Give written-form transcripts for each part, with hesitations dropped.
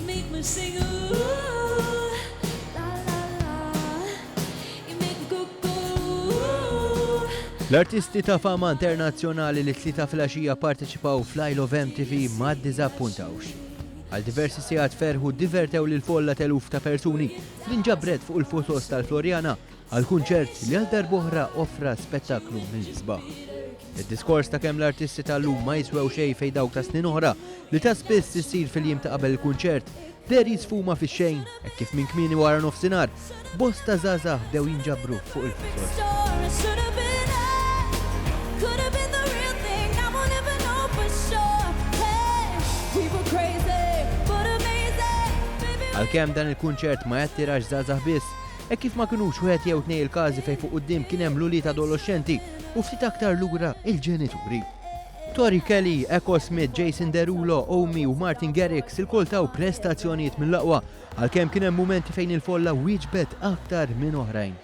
make me sing ooh, la la la. You make me go go ooh. L-artisti ta' fama internazzjonali li tlieta filgħaxija parteċipaw fl-Isle of MTV ma ddiżappuntawx. Għal diversi sigħat ferħu divertew lil folla teluf ta' persuni li nġabret fuq il-fotos tal-Florjana għal kunċert li għal darb'oħra offra spettaklu mill-isbaħ. Id-diskors ta' kemm l-artisti tal-lum ma jiswew xejn fejn dawk ta' snin oħra li ta' spiss issir fil-jiem ta' qabel il-kunċert der jisfuma fix-xejn hekk kif minn kmieni wara nofsinhar bosta żgħażagħ bdew jinġabru fuq il-fotos. It should have been us. Could have been the real thing. I won't ever know for sure. Hey, we were crazy, but amazing. Baby, Għalkemm dan il-kunċert ma jattirax żgħażagħ biss, hekk kif ma kinux wieħed jew tnejn il-każi fejn fuq quddiem kien hemm lulid adolescenti u ftit aktar lura il-ġenituri. Tori Kelly, Echo Smith, Jason Derulo, Omi u Martin Garrix il-kol taw prestazzjonijiet mill-aqwa għalkemm kien hemm mumenti fejn il-folla wieġbet aktar minn oħrajn.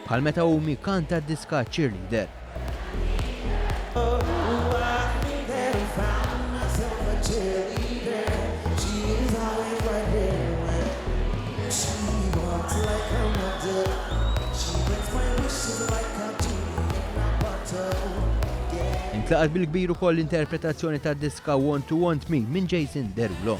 Bħal meta Omi kanta d-diska Cheerleader. Intlaqat bil-kbir ukoll l-interpretazzjoni tad-diska Want to Want Me minn Jason Derulo.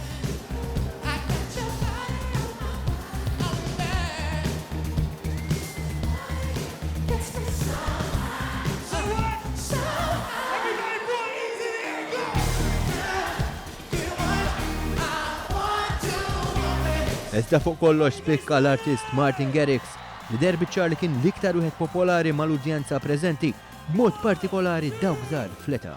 Iżda fuq kollox spikka l-artist Martin Garrix li der biċċar li kien l-iktar wieħed popolari mal-udjenza preżenti b'mod partikolari dawk żgħar fl-età.